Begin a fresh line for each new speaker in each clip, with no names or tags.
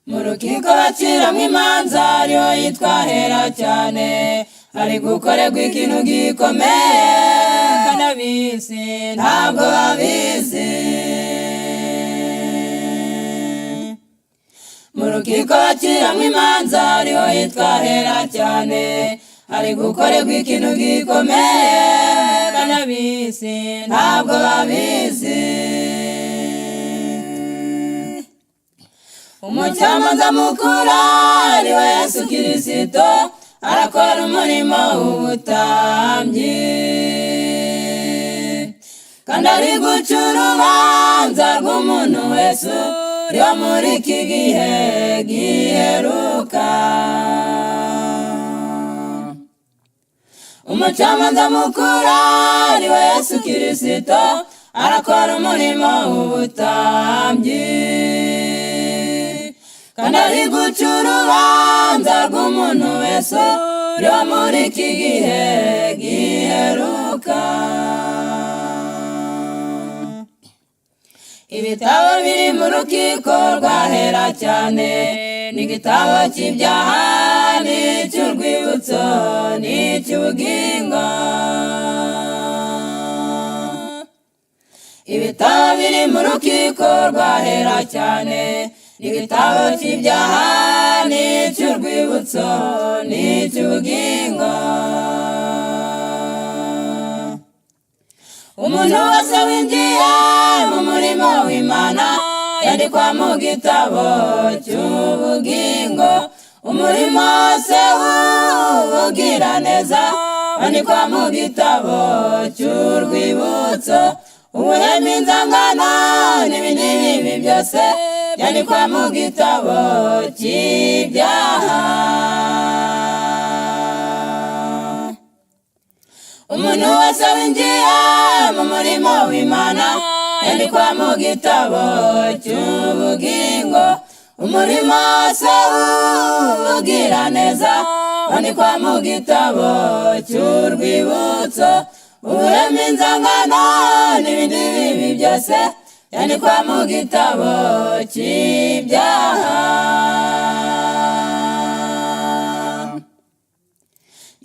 mu rukiko baciramwo imanza ariho yitwa hera cyane, hari gukorerwa ikintu gikomeye kandi ab'isi ntabwo babizi. mu rukiko baciramwo imanza ariho yitwa hera cyane, hari gukorerwa ikintu gikomeye kandi ab'isi ntabwo babizi. umucamanza mukuru ariwe Yesu Kristo, arakora umurimo w'ubutambyi kandi ari guca urubanza rw'umuntu wese uriho muri iki gihe giheruka. umucamanza mukuru ariwe Yesu Kristo, arakora umurimo w'ubutambyi kandi ari guca urubanza rw'umuntu wese uriho muri iki gihe giheruka. ibitabo biri mu rukiko rwahera cyane, n'igitabo cy'ibyaha n'icy'urwibutso n'icy'ubugingo. ibitabo biri mu rukiko rwahera cyane, n'igitabo cy'ibyaha n'icy'urwibutso n'icy'ubugingo. umuntu wese winjiye mu murimo w'Imana yandikwa mu gitabo cy'ubugingo. umurimo wose w'ubugiraneza wandikwa mu gitabo cy'urwibutso. ubuhemu, inzangano n'ibindi bibi byose yandikwa mu gitabo cy'ibyaha. umuntu wese winjiye mu murimo w'Imana yandikwa mu gitabo cy'ubugingo. umurimo wose w'ubugiraneza wandikwa mu gitabo cy'urwibutso. ubuhemu, inzangano n'ibindi bibi byose yandikwa mu gitabo cy'ibyaha.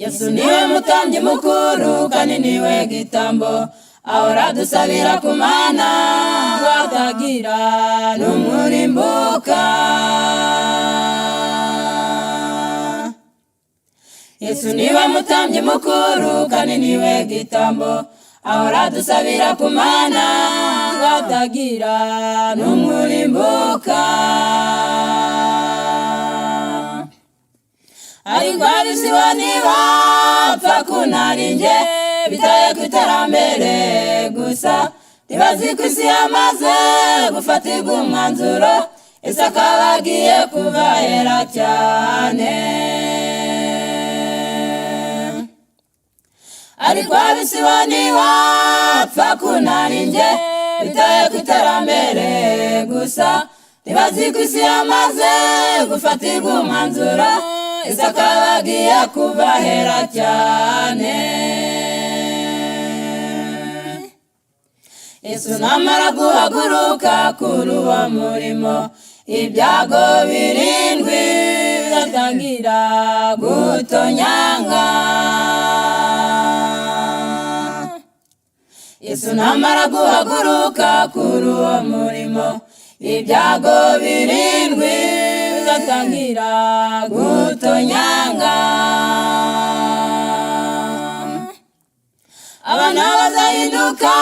Yesu niwe mutambyi mukuru kandi niwe gitambo, ahora dusabira ku Mana ngo hatagira n'umurimbuka. Yesu niwe mutambyi mukuru kandi niwe gitambo, ahora dusabira ku Mana ngo hatagira n'umurimbuka. ariko ab'isi bo ntibapfa kunarinjye, bitaye ku iterambere gusa. ntibazi ko isi yamaze gufatirwa umwanzuro, ese akaba agiye kuva hera cyane. ariko ab'isi bo ntibapfa kunarinjye, bitaye ku iterambere gusa. ntibazi ko isi yamaze gufatirwa umwanzuro, ese akaba agiye kuva hera cyane. Yesu namara guhaguruka kuri uwo murimo, ibyago birindwi bizatangira gutonyanga. Yesu namara guhaguruka kuri uwo murimo, ibyago birindwi bizatangira gutonyanga. abana bazahinduka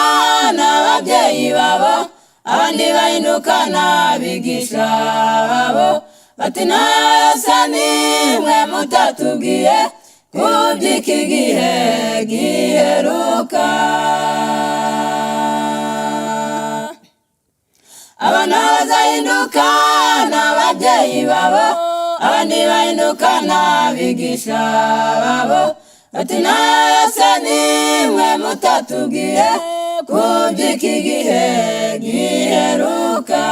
n'ababyeyi babo, abandi bahinduka n'abigisha babo, bati nta yose nimwe mutatubwiye ku by'iki gihe giheruka. abana bazahinduka n'ababyeyi babo, abandi bahinduka n'abigisha babo, bati nta yose nimwe mutatubwiye ku by'iki gihe giheruka.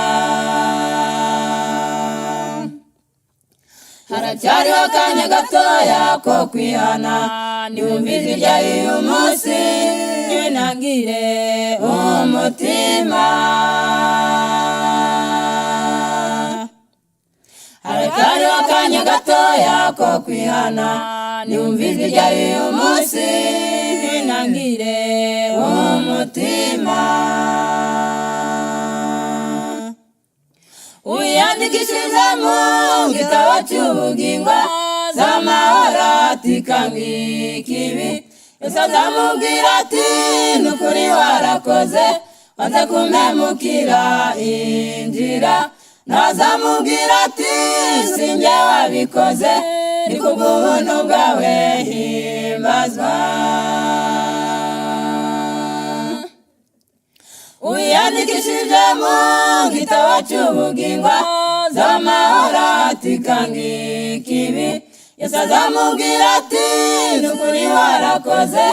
haracyariho akanya gatoya ko kwihana, niwumvise irya y'uyu munsi ntiwinangire umutima. kariho akanya gatoya ko kwihana niwumvijwe ryari uyu munsi nangire umutima wiyandikishije mu gitabo cy'ubugingo z'amahoro atikanga ikibi Yesu azamubwira ati nukuri warakoze wanze kumpemukira injira nazamubwira ati sinjye wabikoze ni kubw'ubuntu bwawe himbazwa wiyandikishije mu gitabo cy'ubugingo z'amahoro atikanga ikibi Yesu azamubwira ati nukuri warakoze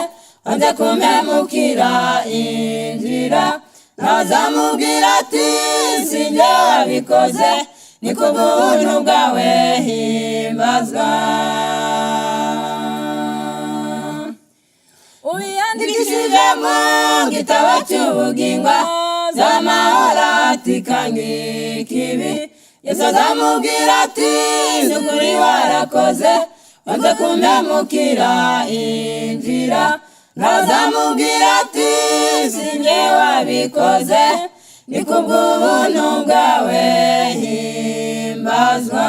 wanze kumpemukira injira nazamubwira ati sinjye wabikoze ni kubw'ubuntu bwawe himbazwa wiyandikishije mu gitabo cy'ubugingo z'amahoro atikanga ikibi Yesu azamubwira ati nukuri warakoze wanze kumpemukira injira nazamubwira ati sinjye wabikoze ni kubw'ubuntu bwawe himbazwa